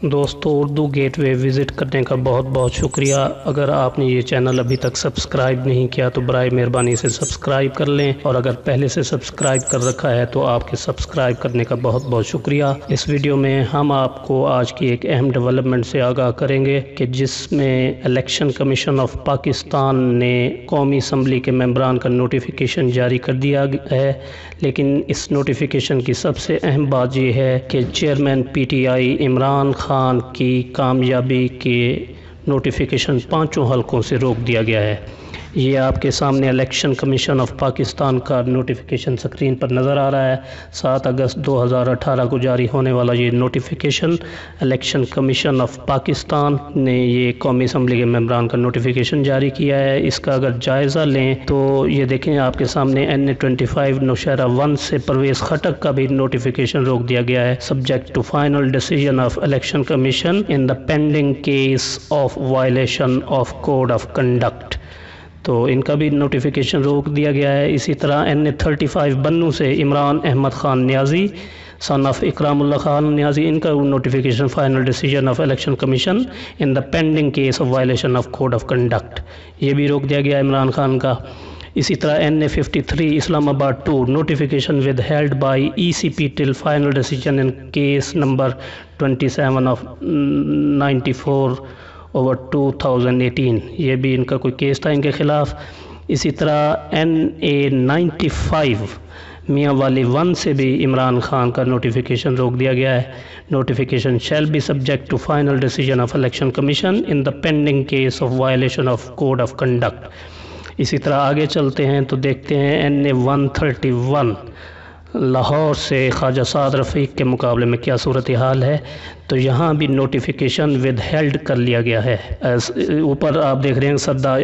دوستو اردو گیٹ وے وزٹ کرنے کا بہت بہت شکریہ۔ اگر آپ نے یہ چینل ابھی تک سبسکرائب نہیں کیا تو برائے مہربانی سے سبسکرائب کر لیں، اور اگر پہلے سے سبسکرائب کر رکھا ہے تو آپ کے سبسکرائب کرنے کا بہت بہت شکریہ۔ اس ویڈیو میں ہم آپ کو آج کی ایک اہم ڈیولپمنٹ سے آگاہ کریں گے کہ جس میں الیکشن کمیشن آف پاکستان نے قومی اسمبلی کے ممبران کا نوٹیفیکیشن جاری کر دیا ہے، لیکن اس نوٹیفیکیشن کی سب سے اہم بات یہ ہے کہ chairman P T I Imran Khan کی کامیابی کے نوٹیفیکیشن 5 حلقوں سے روک دیا گیا ہے۔ یہ آپ کے سامنے الیکشن کمیشن آف پاکستان کا نوٹیفیکیشن سکرین پر نظر آ رہا ہے۔ 7 اگست 2018 کو جاری ہونے والا یہ notification election commission of Pakistan نے یہ قومی اسمبلی کے ممبران کا نوٹیفیکیشن جاری کیا ہے۔ اس کا اگر جائزہ لیں تو یہ دیکھیں آپ کے سامنے NA-25 نوشہرہ 1 سے پرویز خٹک کا بھی نوٹیفیکیشن روک دیا گیا ہے، subject to final decision of election commission in the pending case of violation of code of conduct, تو ان کا بھی نوٹیفیکیشن روک دیا گیا ہے۔ اسی طرح NA-35 بنوں سے عمران احمد خان نیازی سن آف اکرام اللہ خان نیازی، ان کا notification final decision of election commission in the pending case of violation of code of conduct, یہ بھی روک دیا گیا عمران خان کا۔ اسی طرح NA-53 اسلام آباد 2 notification with held by ECP till final decision in case number 27 of 94/2018، یہ بھی ان کا کوئی کیس تھا ان کے خلاف۔ اسی طرح NA-95 میاں والی 1 سے بھی عمران خان کا نوٹیفیکیشن روک دیا گیا ہے، notification shall be subject to final decision of election commission in the pending case of violation of code of conduct. اسی طرح آگے چلتے ہیں تو دیکھتے ہیں NA-131 لاہور سے خواجہ سعد رفیق کے مقابلے میں کیا صورتحال ہے، تو یہاں بھی نوٹیفیکیشن ود ہیلڈ کر لیا گیا ہے۔ اوپر آپ دیکھ رہے ہیں سدا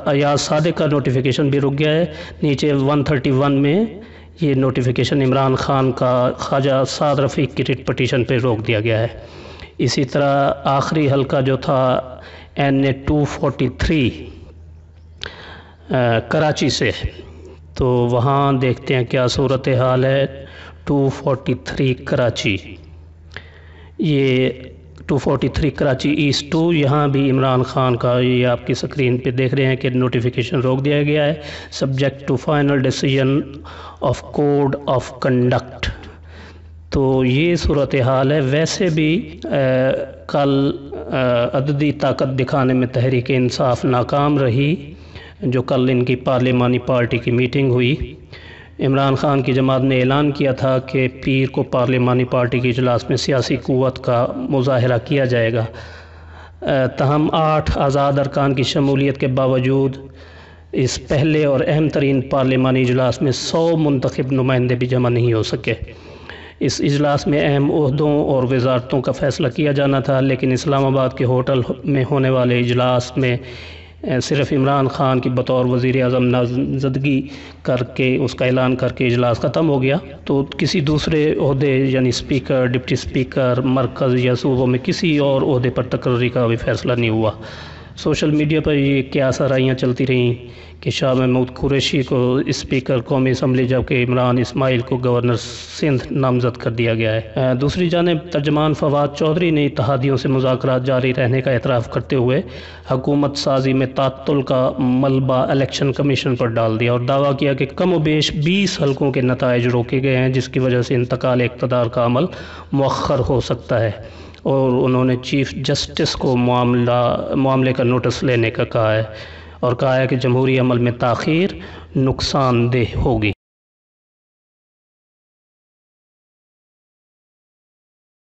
ایاز صادق کا نوٹیفیکیشن بھی رک گیا ہے، نیچے 131 میں یہ نوٹیفیکیشن عمران خان کا خواجہ سعد رفیق کی ریٹ پٹیشن پہ روک دیا گیا ہے۔ اسی طرح آخری حلقہ جو تھا NA-243 کراچی سے، تو وہاں دیکھتے ہیں کیا صورتحال ہے۔ 243 کراچی، یہ 243 کراچی ایسٹ 2، یہاں بھی عمران خان کا یہ آپ کی سکرین پہ دیکھ رہے ہیں کہ نوٹیفیکیشن روک دیا گیا ہے، subject to final decision of code of conduct, تو یہ صورتحال ہے۔ ویسے بھی کل عددی طاقت دکھانے میں تحریک انصاف ناکام رہی، جو کل ان کی پارلیمانی پارٹی کی میٹنگ ہوئی۔ عمران خان کی جماعت نے اعلان کیا تھا کہ پیر کو پارلیمانی پارٹی کی اجلاس میں سیاسی قوت کا مظاہرہ کیا جائے گا، تاہم 8 آزاد ارکان کی شمولیت کے باوجود اس پہلے اور اہم ترین پارلیمانی اجلاس میں 100 منتخب نمائندے بھی جمع نہیں ہو سکے۔ اس اجلاس میں اہم عہدوں اور وزارتوں کا فیصلہ کیا جانا تھا، لیکن اسلام آباد کے ہوٹل میں ہونے والے اجلاس میں صرف عمران خان کی بطور وزیر اعظم نامزدگی کر کے اس کا اعلان کر کے اجلاس ختم ہو گیا، تو کسی دوسرے عہدے یعنی اسپیکر، ڈپٹی اسپیکر، مرکز یا صوبوں میں کسی اور عہدے پر تقرری کا بھی فیصلہ نہیں ہوا۔ سوشل میڈیا پر یہ کیا سرائیاں چلتی رہیں کہ شاہ محمود قریشی کو اسپیکر قومی اسمبلی جبکہ عمران اسماعیل کو گورنر سندھ نامزد کر دیا گیا ہے۔ دوسری جانب ترجمان فواد چودھری نے اتحادیوں سے مذاکرات جاری رہنے کا اعتراف کرتے ہوئے حکومت سازی میں تعطل کا ملبہ الیکشن کمیشن پر ڈال دیا اور دعویٰ کیا کہ کم و بیش 20 حلقوں کے نتائج روکے گئے ہیں، جس کی وجہ سے انتقال اقتدار کا عمل مؤخر ہو سکتا ہے، اور انہوں نے چیف جسٹس کو معاملے کا نوٹس لینے کا کہا ہے، اور کہا ہے کہ جمہوری عمل میں تاخیر نقصان دہ ہوگی۔